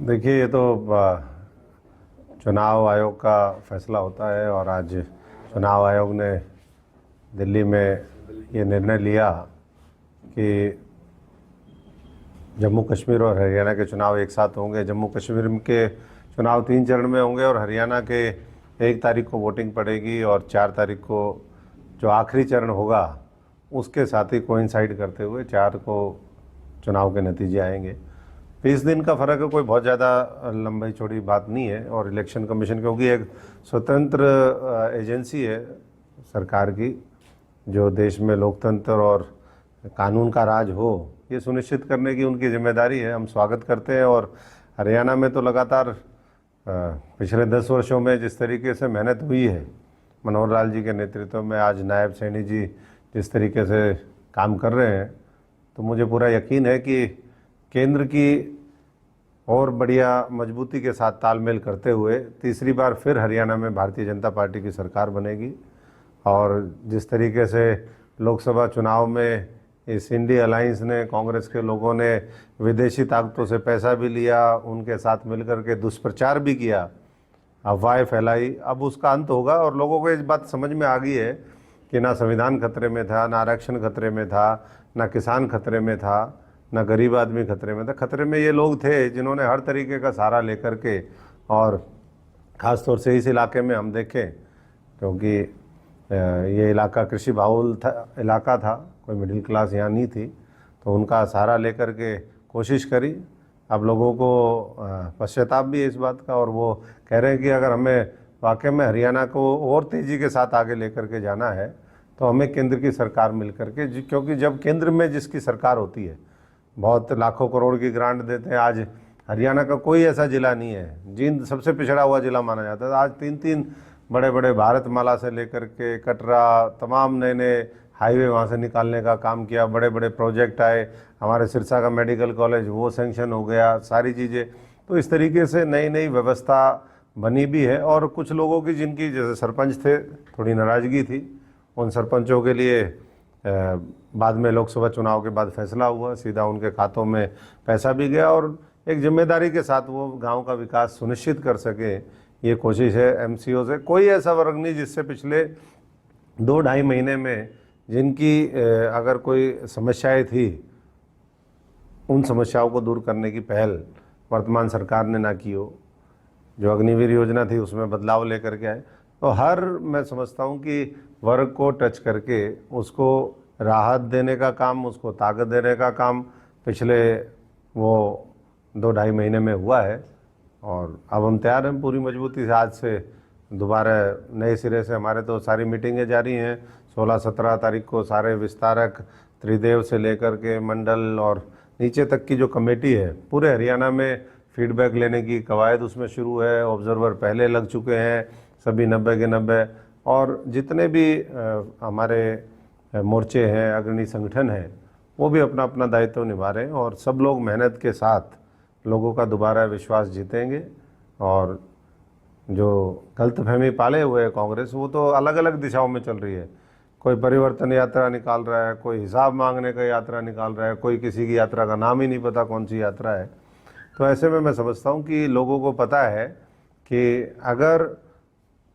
देखिए, ये तो चुनाव आयोग का फैसला होता है और आज चुनाव आयोग ने दिल्ली में ये निर्णय लिया कि जम्मू कश्मीर और हरियाणा के चुनाव एक साथ होंगे। जम्मू कश्मीर के चुनाव 3 चरण में होंगे और हरियाणा के 1 तारीख को वोटिंग पड़ेगी और 4 तारीख को जो आखिरी चरण होगा उसके साथ ही कोइंसाइड करते हुए 4 को चुनाव के नतीजे आएंगे। 20 दिन का फ़र्क है, कोई बहुत ज़्यादा लंबाई चौड़ी बात नहीं है। और इलेक्शन कमीशन क्योंकि एक स्वतंत्र एजेंसी है सरकार की, जो देश में लोकतंत्र और कानून का राज हो, ये सुनिश्चित करने की उनकी जिम्मेदारी है। हम स्वागत करते हैं। और हरियाणा में तो लगातार पिछले 10 वर्षों में जिस तरीके से मेहनत हुई है मनोहर लाल जी के नेतृत्व में, आज नायब सैनी जी जिस तरीके से काम कर रहे हैं, तो मुझे पूरा यकीन है कि केंद्र की और बढ़िया मजबूती के साथ तालमेल करते हुए तीसरी बार फिर हरियाणा में भारतीय जनता पार्टी की सरकार बनेगी। और जिस तरीके से लोकसभा चुनाव में इस इंडिया अलायंस ने, कांग्रेस के लोगों ने विदेशी ताकतों से पैसा भी लिया, उनके साथ मिलकर के दुष्प्रचार भी किया, अफवाहें फैलाई, अब उसका अंत होगा। और लोगों को इस बात समझ में आ गई है कि ना संविधान खतरे में था, ना आरक्षण खतरे में था, ना किसान खतरे में था, ना गरीब आदमी खतरे में था। खतरे में ये लोग थे जिन्होंने हर तरीके का सहारा लेकर के, और ख़ास तौर से इस इलाके में हम देखें क्योंकि ये इलाका कृषि बहुल इलाका था, कोई मिडिल क्लास यहाँ नहीं थी, तो उनका सहारा लेकर के कोशिश करी। अब लोगों को पश्चाताप भी है इस बात का, और वो कह रहे हैं कि अगर हमें वाकई में हरियाणा को और तेज़ी के साथ आगे लेकर के जाना है तो हमें केंद्र की सरकार मिल करके, क्योंकि जब केंद्र में जिसकी सरकार होती है, बहुत लाखों करोड़ की ग्रांट देते हैं। आज हरियाणा का कोई ऐसा ज़िला नहीं है, जींद सबसे पिछड़ा हुआ ज़िला माना जाता है। आज 3-3 बड़े बड़े भारतमाला से लेकर के कटरा, तमाम नए नए हाईवे वहाँ से निकालने का काम किया, बड़े बड़े प्रोजेक्ट आए। हमारे सिरसा का मेडिकल कॉलेज वो सैंक्शन हो गया, सारी चीज़ें। तो इस तरीके से नई नई व्यवस्था बनी भी है। और कुछ लोगों की, जिनकी जैसे सरपंच थे, थोड़ी नाराज़गी थी, उन सरपंचों के लिए बाद में लोकसभा चुनाव के बाद फैसला हुआ, सीधा उनके खातों में पैसा भी गया और एक जिम्मेदारी के साथ वो गांव का विकास सुनिश्चित कर सके, ये कोशिश है एमसीओ से। कोई ऐसा वर्ग नहीं जिससे पिछले 2-2.5 महीने में जिनकी अगर कोई समस्याएं थी, उन समस्याओं को दूर करने की पहल वर्तमान सरकार ने ना की हो। जो अग्निवीर योजना थी उसमें बदलाव लेकर के आए। तो हर, मैं समझता हूँ कि वर्ग को टच करके उसको राहत देने का काम, उसको ताकत देने का काम पिछले वो 2-2.5 महीने में हुआ है। और अब हम तैयार हैं पूरी मजबूती से। आज से दोबारा नए सिरे से हमारे तो सारी मीटिंगें जारी हैं। 16-17 तारीख को सारे विस्तारक, त्रिदेव से लेकर के मंडल और नीचे तक की जो कमेटी है, पूरे हरियाणा में फीडबैक लेने की कवायद उसमें शुरू है। ऑब्जर्वर पहले लग चुके हैं, सभी 90 के 90। और जितने भी हमारे मोर्चे हैं, अग्रणी संगठन हैं, वो भी अपना अपना दायित्व निभा रहे हैं। और सब लोग मेहनत के साथ लोगों का दोबारा विश्वास जीतेंगे। और जो गलतफहमी पाले हुए है कांग्रेस, वो तो अलग अलग दिशाओं में चल रही है। कोई परिवर्तन यात्रा निकाल रहा है, कोई हिसाब मांगने का यात्रा निकाल रहा है, कोई किसी की यात्रा का नाम ही नहीं पता कौन सी यात्रा है। तो ऐसे में मैं समझता हूँ कि लोगों को पता है कि अगर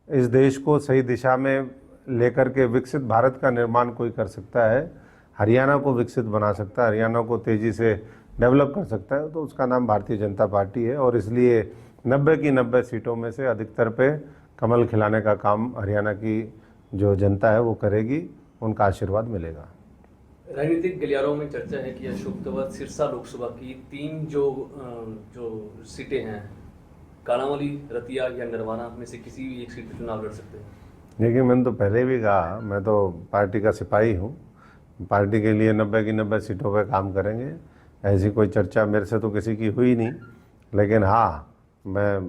इस देश को सही दिशा में लेकर के विकसित भारत का निर्माण कोई कर सकता है, हरियाणा को विकसित बना सकता है, हरियाणा को तेज़ी से डेवलप कर सकता है, तो उसका नाम भारतीय जनता पार्टी है। और इसलिए 90 की 90 सीटों में से अधिकतर पे कमल खिलाने का काम हरियाणा की जो जनता है वो करेगी, उनका आशीर्वाद मिलेगा। राजनीतिक गलियारों में चर्चा है कि अशोक तंवर सिरसा लोकसभा की 3 जो सीटें हैं, कालांवाली, रतिया या नरवाना में से किसी भी एक सीट पर चुनाव लड़ सकते हैं। देखिए, मैंने तो पहले भी कहा, मैं तो पार्टी का सिपाही हूँ। पार्टी के लिए 90 की 90 सीटों पे काम करेंगे। ऐसी कोई चर्चा मेरे से तो किसी की हुई नहीं। लेकिन हाँ, मैं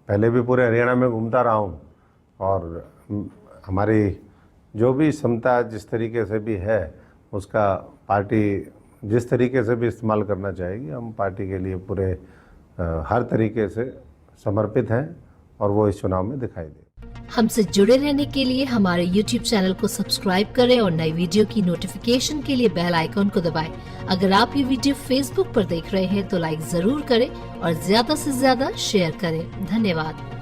पहले भी पूरे हरियाणा में घूमता रहा हूँ और हमारी जो भी क्षमता जिस तरीके से भी है, उसका पार्टी जिस तरीके से भी इस्तेमाल करना चाहेगी, हम पार्टी के लिए पूरे हर तरीके से समर्पित हैं और वो इस चुनाव में दिखाई दे। हमसे जुड़े रहने के लिए हमारे YouTube चैनल को सब्सक्राइब करें और नई वीडियो की नोटिफिकेशन के लिए बेल आइकॉन को दबाएं। अगर आप ये वीडियो Facebook पर देख रहे हैं तो लाइक जरूर करें और ज्यादा से ज्यादा शेयर करें। धन्यवाद।